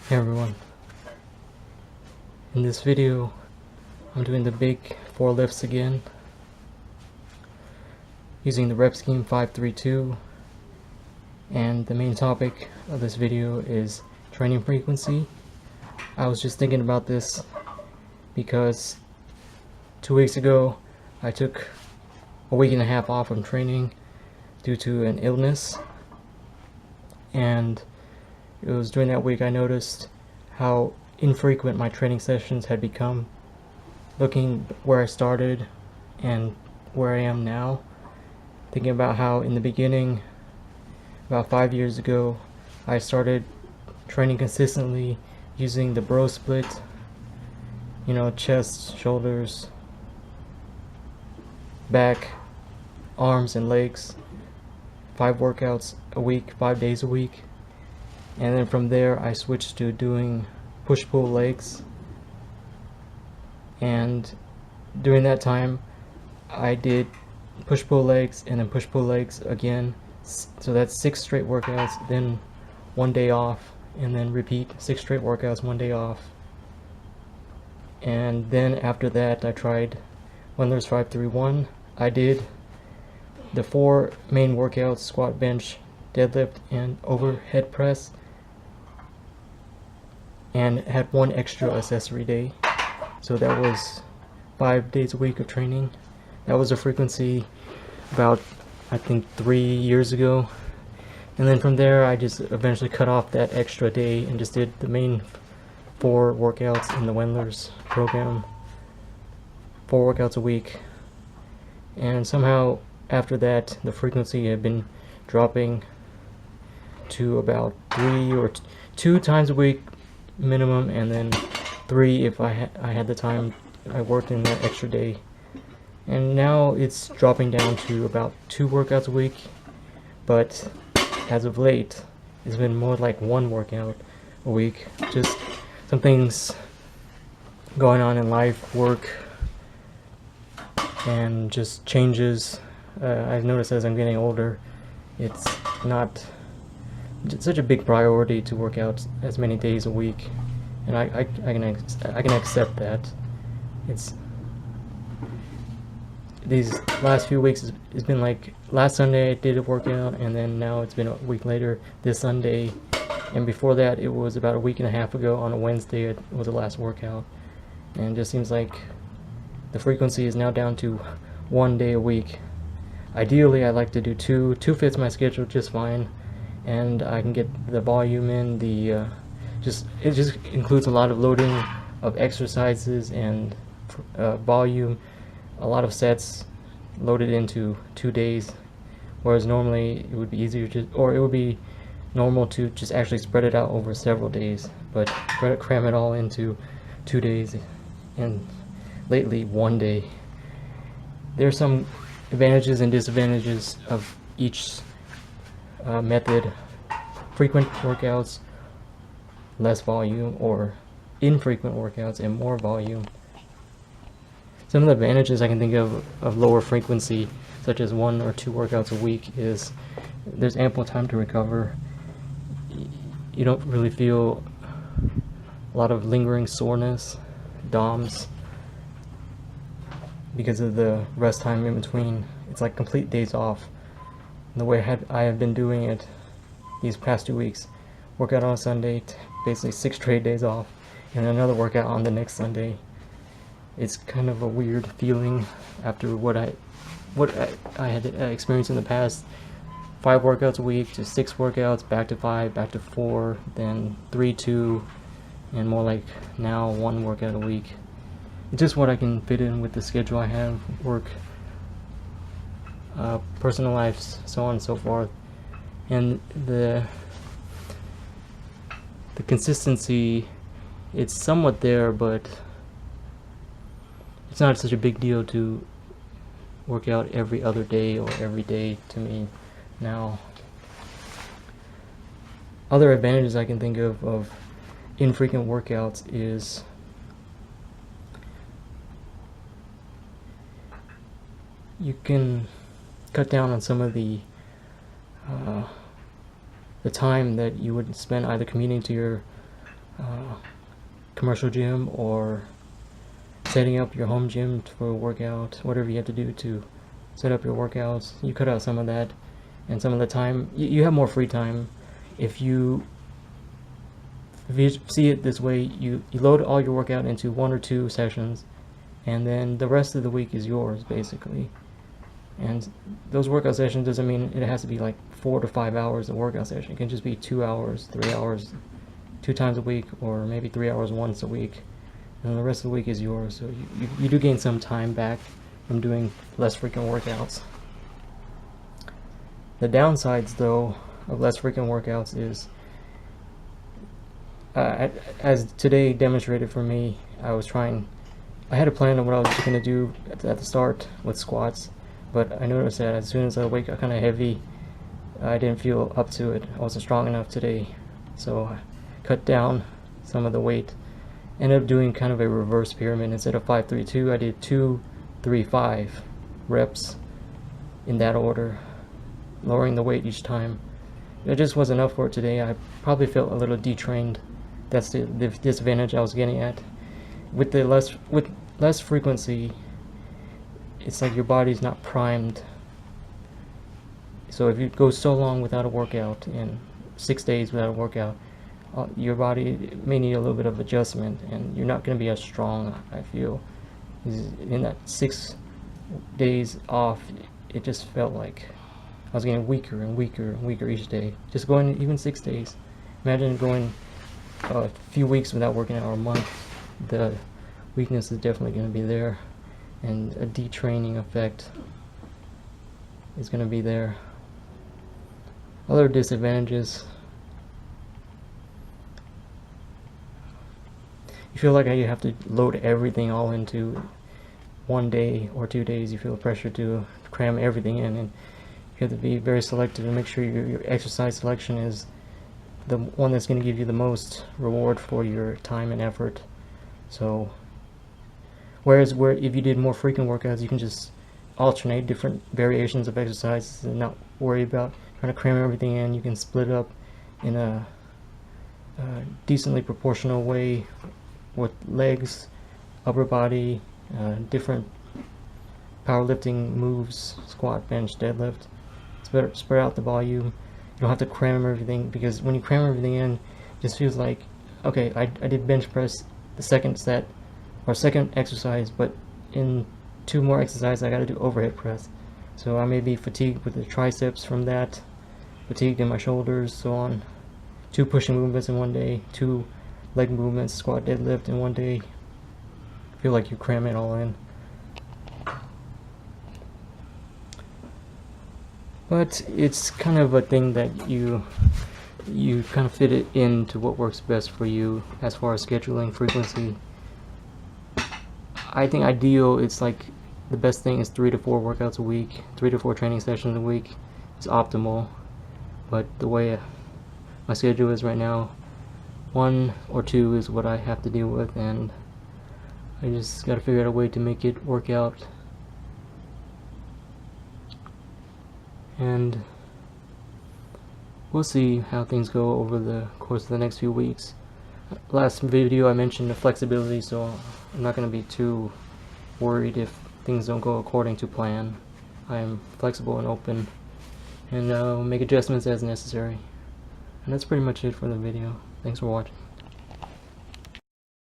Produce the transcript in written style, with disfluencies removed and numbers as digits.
Hey everyone, in this video I'm doing the big 4 lifts again using the rep scheme 532, and the main topic of this video is training frequency. I was just thinking about this because 2 weeks ago I took a week and a half off from training due to an illness, and it was during that week I noticed how infrequent my training sessions had become. Looking where I started and where I am now, thinking about how in the beginning, about 5 years ago, I started training consistently using the bro split, chest, shoulders, back, arms, and legs, 5 workouts a week, 5 days a week. And then from there I switched to doing push-pull legs, and during that time I did push-pull legs and then push-pull legs again, so that's 6 straight workouts, then 1 day off, and then repeat 6 straight workouts, 1 day off. And then after that I tried Wendler's 531. I did the 4 main workouts: squat, bench, deadlift, and overhead press, and had 1 extra accessory day. So that was 5 days a week of training. That was a frequency about, I think, 3 years ago. And then from there I just eventually cut off that extra day and just did the main 4 workouts in the Wendler's program, 4 workouts a week. And somehow after that the frequency had been dropping to about 3 or 2 times a week minimum, and then 3 if I had the time I worked in that extra day. And now it's dropping down to about 2 workouts a week, but as of late it's been more like 1 workout a week. Just some things going on in life, work, and just changes. I've noticed as I'm getting older, it's not such a big priority to work out as many days a week, and I can accept that. It's these last few weeks it's been like last Sunday I did a workout, and then now it's been a week later this Sunday, and before that it was about a week and a half ago on a Wednesday it was the last workout. And it just seems like the frequency is now down to 1 day a week. Ideally I'd like to do 2. 2 fits my schedule just fine, and I can get the volume in. It just includes a lot of loading of exercises and volume, a lot of sets loaded into 2 days, whereas normally it would be easier to, or it would be normal to just actually spread it out over several days, but cram it all into 2 days, and lately 1 day. There's some advantages and disadvantages of each method: frequent workouts, less volume, or infrequent workouts and more volume. Some of the advantages I can think of lower frequency, such as 1 or 2 workouts a week, is there's ample time to recover. You don't really feel a lot of lingering soreness, DOMS, because of the rest time in between. It's like complete days off. The way I have been doing it these past 2 weeks: workout on a Sunday, basically 6 straight days off, and another workout on the next Sunday. It's kind of a weird feeling after what I had experienced in the past: 5 workouts a week to 6 workouts, back to 5, back to 4, then 3, 2, and more like now 1 workout a week. It's just what I can fit in with the schedule I have: work, personal lives, so on and so forth. And the consistency, it's somewhat there, but it's not such a big deal to work out every other day or every day to me now. Other advantages I can think of infrequent workouts is you can cut down on some of the time that you would spend either commuting to your commercial gym or setting up your home gym for a workout, whatever you have to do to set up your workouts. You cut out some of that, and some of the time you have more free time. If you see it this way, you load all your workout into 1 or 2 sessions, and then the rest of the week is yours basically. And those workout sessions doesn't mean it has to be like 4 to 5 hours of workout session. It can just be 2 hours, 3 hours, 2 times a week, or maybe 3 hours once a week, and the rest of the week is yours. So you do gain some time back from doing less frequent workouts. The downsides though of less frequent workouts is, as today demonstrated for me, I had a plan of what I was going to do at the start with squats, but I noticed that as soon as I wake up kind of heavy, I didn't feel up to it. I wasn't strong enough today, so I cut down some of the weight. Ended up doing kind of a reverse pyramid. Instead of 5-3-2, I did 2-3-5 reps in that order, lowering the weight each time. It just wasn't enough for it today. I probably felt a little detrained. That's the disadvantage I was getting at. With less frequency, it's like your body's not primed. So if you go so long without a workout, and 6 days without a workout, your body may need a little bit of adjustment, and you're not going to be as strong, I feel. In that 6 days off, it just felt like I was getting weaker and weaker and weaker each day. Just going even 6 days. Imagine going a few weeks without working out, or a month. The weakness is definitely going to be there, and a detraining effect is going to be there. Other disadvantages: you feel like you have to load everything all into 1 day or 2 days. You feel pressure to cram everything in, and you have to be very selective and make sure your exercise selection is the one that's going to give you the most reward for your time and effort. So whereas if you did more frequent workouts, you can just alternate different variations of exercises and not worry about trying to cram everything in. You can split up in a decently proportional way with legs, upper body, different powerlifting moves, squat, bench, deadlift. Spread out the volume. You don't have to cram everything, because when you cram everything in, it just feels like, okay, I did bench press the second set or second exercise, but in 2 more exercises I got to do overhead press. So I may be fatigued with the triceps from that, fatigued in my shoulders, so on. 2 pushing movements in 1 day, 2 leg movements, squat, deadlift in 1 day. Feel like you cram it all in. But it's kind of a thing that you kind of fit it into what works best for you as far as scheduling frequency. I think ideal, it's like the best thing is 3 to 4 workouts a week, 3 to 4 training sessions a week is optimal. But the way my schedule is right now, 1 or 2 is what I have to deal with, and I just got to figure out a way to make it work out. And we'll see how things go over the course of the next few weeks. Last video I mentioned the flexibility, so I'm not going to be too worried if things don't go according to plan. I'm flexible and open, and I'll make adjustments as necessary. And that's pretty much it for the video. Thanks for watching.